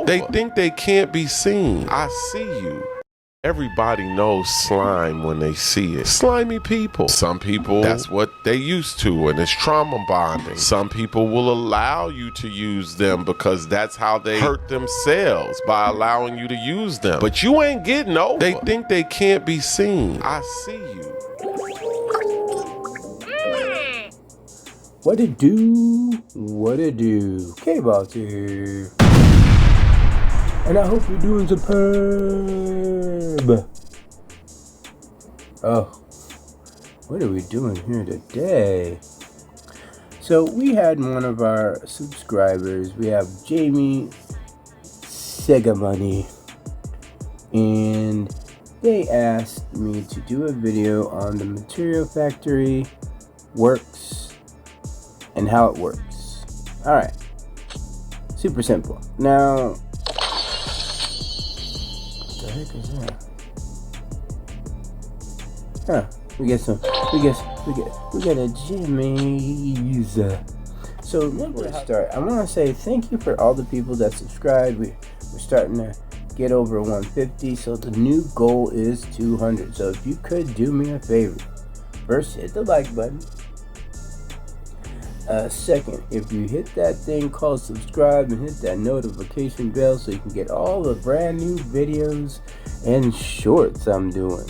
over. They think they can't be seen. I see you. Everybody knows slime when they see it. Slimy people. Some people, that's what they used to, and it's trauma bonding. Some people will allow you to use them because that's how they hurt themselves, by allowing you to use them. But you ain't getting over. They think they can't be seen. I see you. What it do? What it do? KayBoss here. And I hope you're doing superb. Oh, what are we doing here today? So we had one of our subscribers. We have Jamie Sega Money, and they asked me to do a video on the Material Factory works and how it works. All right, super simple. Now, what the heck is that? Huh? We get a Jimmy's. So let me start. I want to say thank you for all the people that subscribed. We're starting to get over 150. So the new goal is 200. So if you could do me a favor, first hit the like button. Second, if you hit that thing called subscribe and hit that notification bell so you can get all the brand new videos and shorts I'm doing.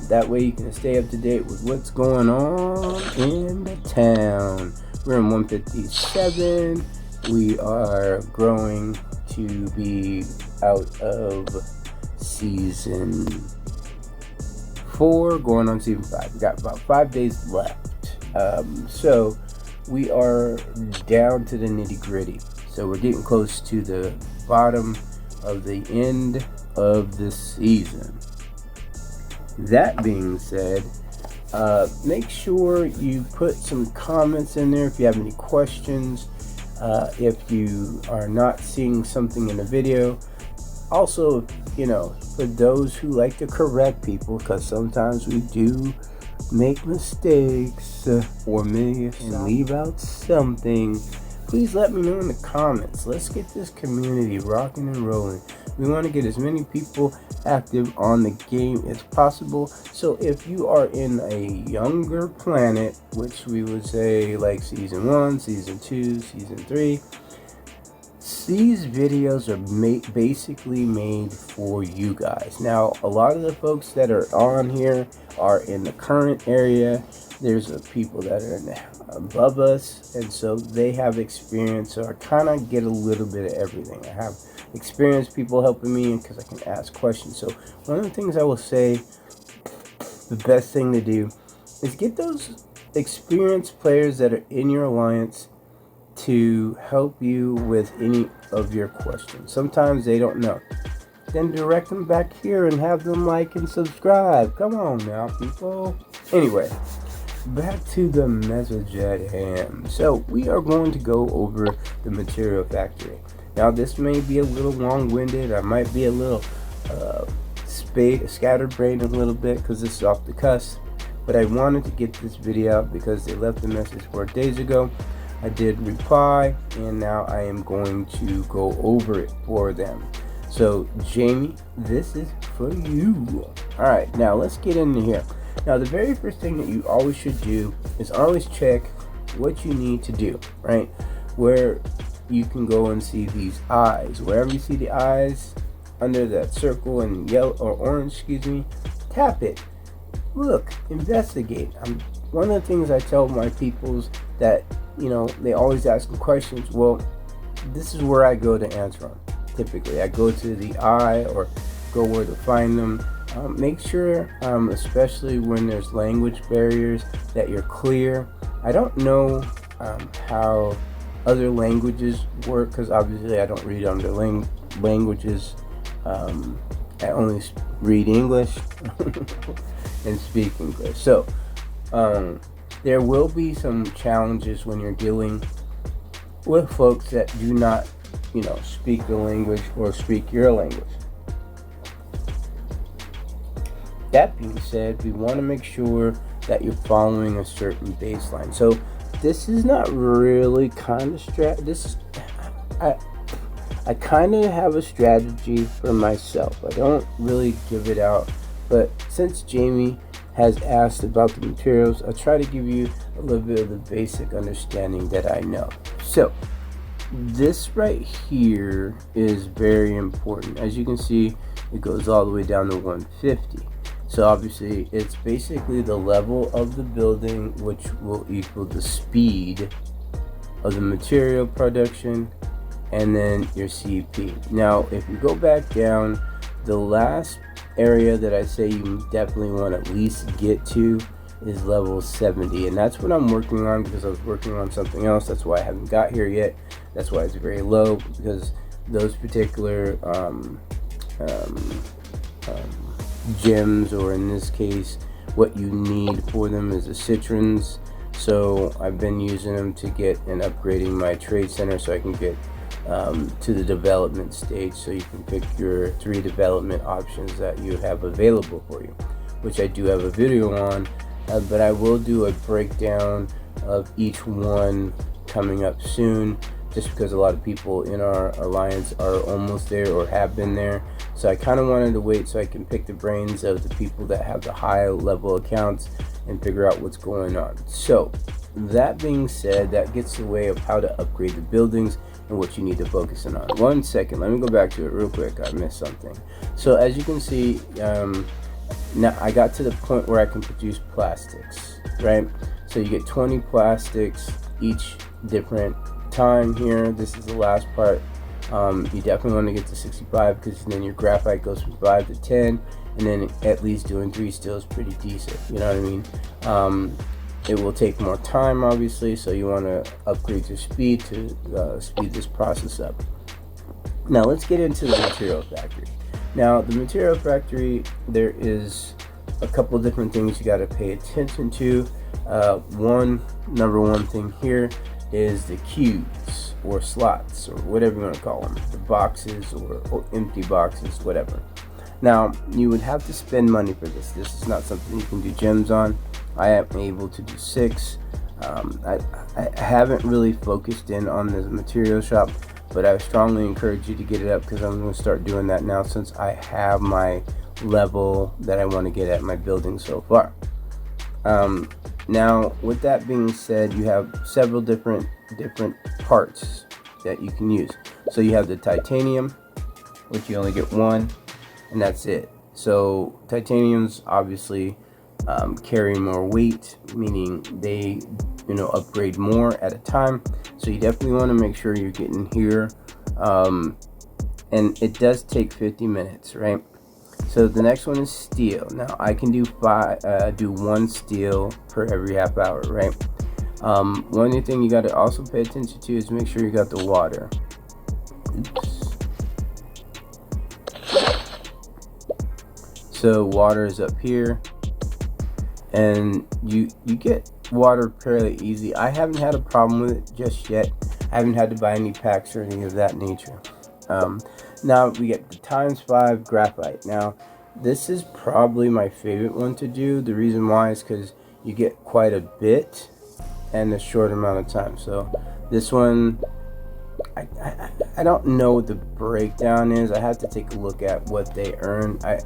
That way you can stay up to date with what's going on in the town. We're in 157. We are growing to be out of season 4, going on season 5. We got about 5 days left. So we are down to the nitty gritty. So we're getting close to the bottom of the end of the season. That being said, make sure you put some comments in there if you have any questions, if you are not seeing something in the video. Also, for those who like to correct people, because sometimes we do make mistakes or miss and leave out something, please let me know in the comments. Let's get this community rocking and rolling. We want to get as many people active on the game as possible. So if you are in a younger planet, which we would say like season 1, season 2, season 3, these videos are basically made for you guys. Now, a lot of the folks that are on here are in the current area. There's people that are above us, and so they have experience. So I kind of get a little bit of everything. I have experienced people helping me because I can ask questions. So one of the things I will say, the best thing to do is get those experienced players that are in your alliance to help you with any of your questions. Sometimes they don't know. Then direct them back here and have them like and subscribe. Come on now, people. Anyway, back to the message at hand. So we are going to go over the Material Factory. Now this may be a little long-winded. I might be a little scatterbrained a little bit because this is off the cusp. But I wanted to get this video out because they left the message 4 days ago. I did reply, and now I am going to go over it for them. So, Jamie, this is for you. Alright, now let's get into here. Now, the very first thing that you always should do is always check what you need to do, right? Where you can go and see these eyes. Wherever you see the eyes under that circle in yellow or orange, tap it. Look, investigate. One of the things I tell my peoples that they always ask me questions. Well, this is where I go to answer them. Typically, I go to the eye or go where to find them. Make sure, especially when there's language barriers, that you're clear. I don't know how other languages work because obviously I don't read other languages. I only read English and speak English. So, there will be some challenges when you're dealing with folks that do not, speak the language or speak your language. That being said, we want to make sure that you're following a certain baseline. So this is not really kind of I kind of have a strategy for myself. I don't really give it out, but since Jamie has asked about the materials, I'll try to give you a little bit of the basic understanding that I know. So this right here is very important. As you can see, it goes all the way down to 150. So obviously it's basically the level of the building, which will equal the speed of the material production, and then your CP. Now if you go back down, the last area that I say you definitely want to at least get to is level 70, and that's what I'm working on, because I was working on something else. That's why I haven't got here yet. That's why it's very low, because those particular gems, or in this case what you need for them, is the citrons. So I've been using them to get and upgrading my trade center so I can get to the development stage, so you can pick your 3 development options that you have available for you, which I do have a video on, but I will do a breakdown of each one coming up soon, just because a lot of people in our alliance are almost there or have been there. So I kind of wanted to wait so I can pick the brains of the people that have the high level accounts and figure out what's going on. So that being said, that gets the way of how to upgrade the buildings and what you need to focus in on. 1 second, let me go back to it real quick. I missed something. So as you can see, now I got to the point where I can produce plastics, right? So you get 20 plastics each different time here. This is the last part. You definitely want to get to 65, because then your graphite goes from 5 to 10, and then at least doing 3 still is pretty decent, you know what I mean? It will take more time, obviously, so you want to upgrade your speed to speed this process up. Now let's get into the material factory. Now the material factory, there is a couple different things you got to pay attention to. Number one thing here is the cubes or slots, or whatever you want to call them, the boxes or empty boxes, whatever. Now you would have to spend money for this. This is not something you can do gems on. I am able to do 6. I haven't really focused in on the material shop, but I strongly encourage you to get it up, because I'm going to start doing that now, since I have my level that I want to get at my building so far. Now with that being said, you have several different parts that you can use. So you have the titanium, which you only get 1, and that's it. So titaniums obviously carry more weight, meaning they upgrade more at a time. So you definitely want to make sure you're getting here, and it does take 50 minutes, right? So the next one is steel. Now I can do 1 steel per every half hour, right? One other thing you got to also pay attention to is make sure you got the water. Oops. So water is up here, and you get water fairly easy. I haven't had a problem with it just yet. I haven't had to buy any packs or anything of that nature. Now we get the ×5 graphite. Now this is probably my favorite one to do. The reason why is because you get quite a bit in a short amount of time. So this one, I don't know what the breakdown is. I have to take a look at what they earn. I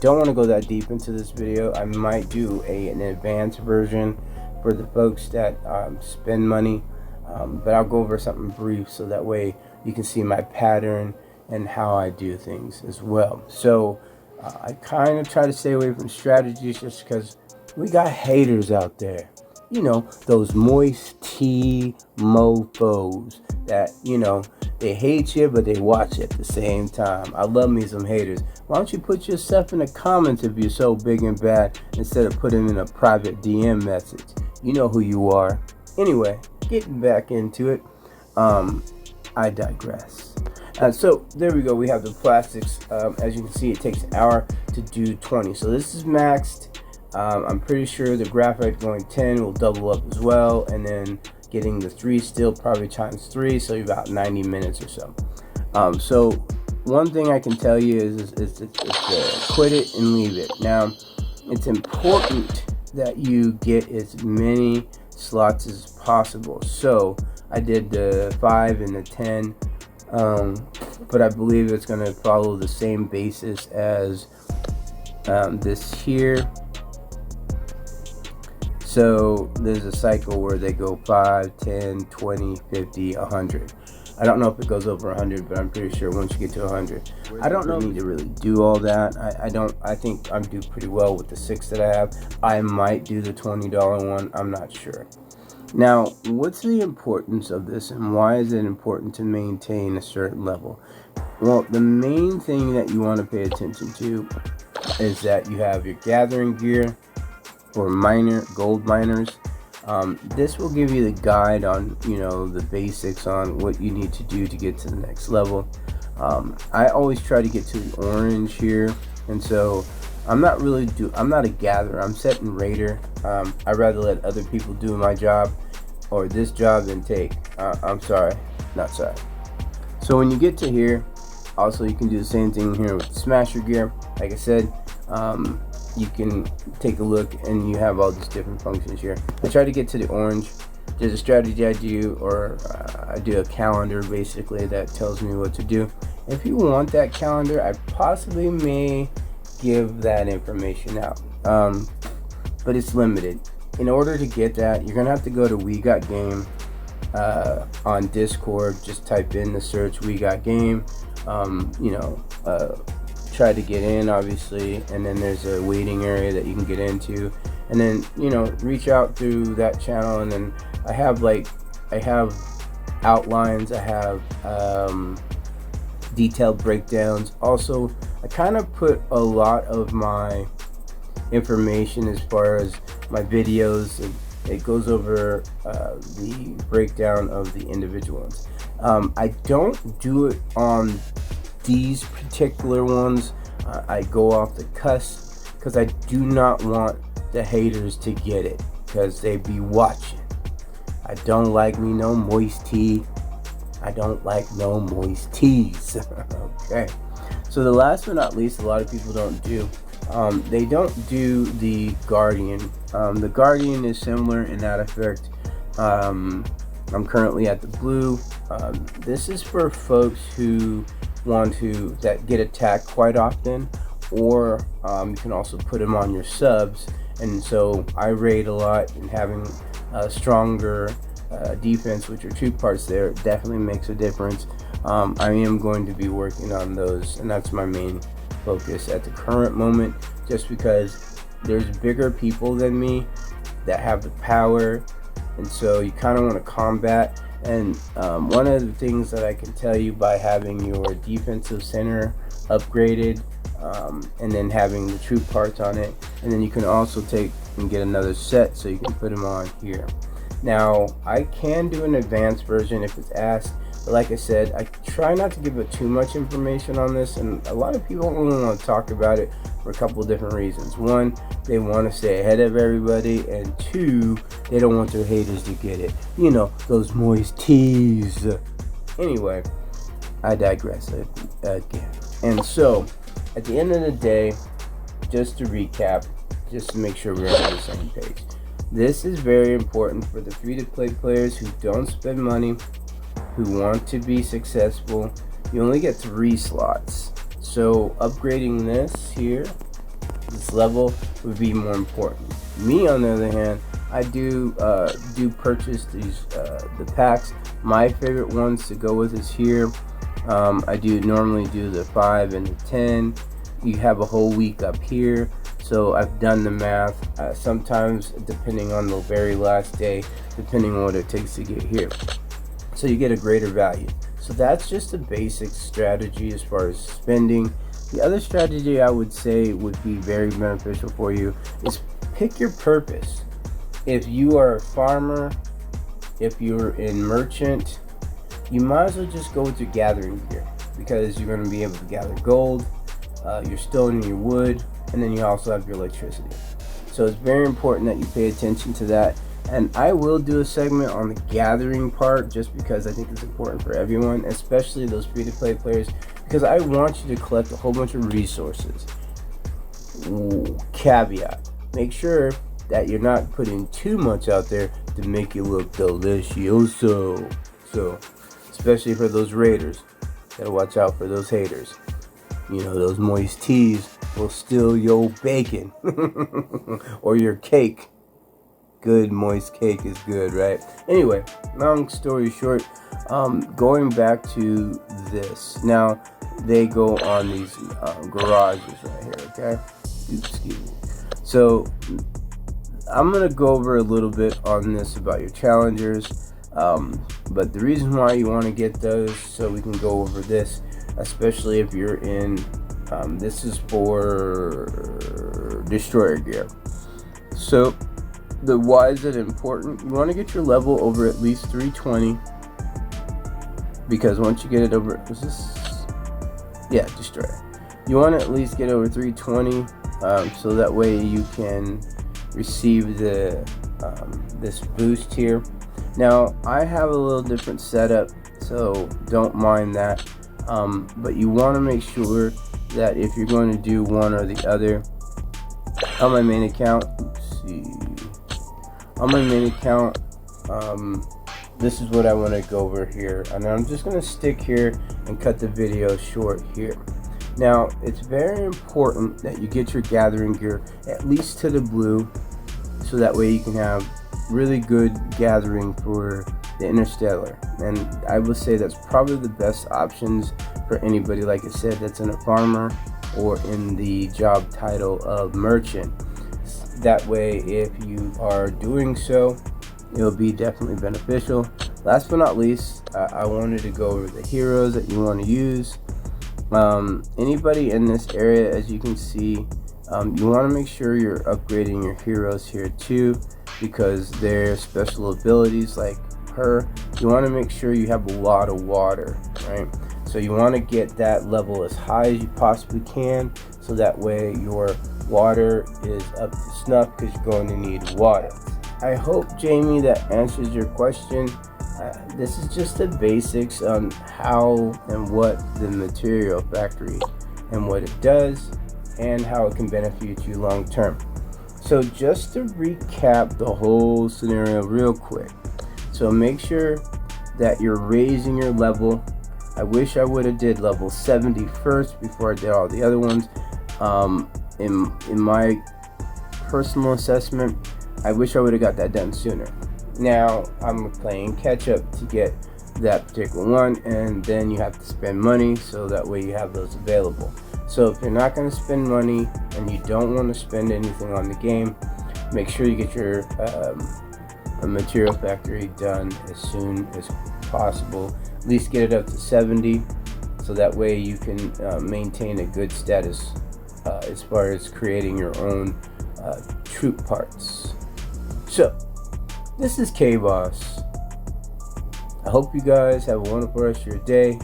don't want to go that deep into this video. I might do an advanced version for the folks that spend money, but I'll go over something brief so that way you can see my pattern and how I do things as well. So I kind of try to stay away from strategies, just because we got haters out there. You know, those moist tea mofos that, they hate you, but they watch at the same time. I love me some haters. Why don't you put yourself in the comments if you're so big and bad, instead of putting in a private DM message? You know who you are. Anyway, getting back into it, I digress. So there we go. We have the plastics. As you can see, it takes an hour to do 20. So this is maxed. I'm pretty sure the graphite going 10 will double up as well, and then getting the 3 still probably ×3, so about 90 minutes or so. So one thing I can tell you is to quit it and leave it. Now it's important that you get as many slots as possible. So I did the 5 and the 10. but I believe it's going to follow the same basis as this here. So there's a cycle where they go 5, 10, 20, 50, 100. I don't know if it goes over 100, but I'm pretty sure once you get to 100. I don't know if you need to really do all that. I think I'm doing pretty well with the 6 that I have. I might do the $20 one. I'm not sure. Now, what's the importance of this, and why is it important to maintain a certain level? Well, the main thing that you want to pay attention to is that you have your gathering gear for gold miners. This will give you the guide on, the basics on what you need to do to get to the next level. I always try to get to the orange here, and so I'm not a gatherer. I'm setting raider. I'd rather let other people do my job or this job than take. Not sorry. So when you get to here, also you can do the same thing here with the smasher gear. Like I said, you can take a look and you have all these different functions here. I try to get to the orange. There's a strategy I do, or I do a calendar basically that tells me what to do. If you want that calendar, I possibly may give that information out, but it's limited. In order to get that, you're gonna have to go to We Got Game on Discord. Just type in the search We Got Game. Try to get in, obviously, and then there's a waiting area that you can get into, and then reach out through that channel. And then I have outlines, I have detailed breakdowns. Also, I kind of put a lot of my information as far as my videos. It goes over the breakdown of the individual ones. I don't do it on these particular ones. I go off the cusp because I do not want the haters to get it, because they be watching. I don't like me no moist tea. I don't like no moist teas. Okay. So the last but not least, a lot of people don't do. They don't do the Guardian. The Guardian is similar in that effect. I'm currently at the blue. This is for folks who that get attacked quite often, or you can also put them on your subs. And so I raid a lot, and having a stronger defense, which are 2 parts there, definitely makes a difference. I am going to be working on those, and that's my main focus at the current moment, just because there's bigger people than me that have the power, and so you kind of want to combat. And one of the things that I can tell you, by having your defensive center upgraded, and then having the true parts on it, and then you can also take and get another set so you can put them on here. Now, I can do an advanced version if it's asked, but like I said, I try not to give it too much information on this, and a lot of people don't really want to talk about it for a couple of different reasons. One, they want to stay ahead of everybody, and 2, they don't want their haters to get it. Those moist teas. Anyway, I digress again. And so, at the end of the day, just to recap, just to make sure we're on the same page, this is very important for the free-to-play players who don't spend money, who want to be successful. You only get 3 slots. So upgrading this here, this level, would be more important. Me, on the other hand, I do purchase these the packs. My favorite ones to go with is here. I normally do the 5 and the 10. You have a whole week up here. So I've done the math. Sometimes, depending on the very last day, depending on what it takes to get here. So you get a greater value. So that's just a basic strategy as far as spending. The other strategy I would say would be very beneficial for you is pick your purpose. If you are a farmer, if you're in merchant, you might as well just go with your gathering gear, because you're going to be able to gather gold, you're storing your wood, and then you also have your electricity. So it's very important that you pay attention to that. And I will do a segment on the gathering part, just because I think it's important for everyone, especially those free-to-play players, because I want you to collect a whole bunch of resources. Ooh, caveat: make sure that you're not putting too much out there to make you look delicioso. So, especially for those raiders, Gotta watch out for those haters. You know, those moist teas will steal your bacon or your cake. Good moist cake is good, right? Anyway, long story short, going back to this. Now, they go on these garages right here, okay? Excuse me. So, I'm going to go over a little bit on this about your challengers. But the reason why you want to get those, so we can go over this, especially if you're in, this is for destroyer gear. So, why is it important? You want to get your level over at least 320, because once you get it over, is this? Yeah, destroyer. You want to at least get over 320, so that way you can receive the this boost here. Now, I have a little different setup, so don't mind that. But you want to make sure that if you're going to do one or the other, on my main account, this is what I want to go over here, and I'm just going to stick here and cut the video short here. Now, it's very important that you get your gathering gear at least to the blue, so that way you can have really good gathering for the interstellar. And I would say that's probably the best options for anybody, like I said, that's in a farmer or in the job title of merchant. That way, if you are doing so, it'll be definitely beneficial. Last but not least, I wanted to go over the heroes that you want to use. Anybody in this area, as you can see, you want to make sure you're upgrading your heroes here too, because their special abilities, like her, you want to make sure you have a lot of water, right? So you want to get that level as high as you possibly can, so that way your water is up to snuff, because you're going to need water. I hope, Jamie, that answers your question. This is just the basics on how and what the material factory and what it does and how it can benefit you long term. So just to recap the whole scenario real quick. So make sure that you're raising your level. I wish I would have did level 70 first before I did all the other ones. In my personal assessment, I wish I would have got that done sooner. Now I'm playing catch up to get that particular one, and then you have to spend money, so that way you have those available. So if you're not going to spend money and you don't want to spend anything on the game, make sure you get your material factory done as soon as possible. At least get it up to 70, so that way you can maintain a good status as far as creating your own troop parts. So this is KayBoss. I hope you guys have a wonderful rest of your day.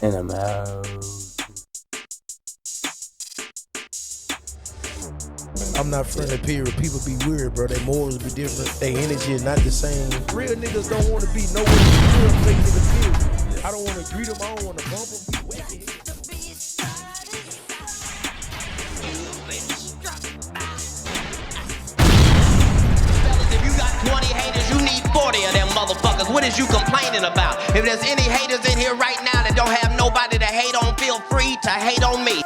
And I'm out. I'm not friendly, period. People be weird, bro. Their morals be different. Their energy is not the same. Real niggas don't want to be nowhere near real fake niggas, period. I don't want to greet them. I don't want to bump them. Of them motherfuckers, what is you complaining about? If there's any haters in here right now that don't have nobody to hate on, feel free to hate on me.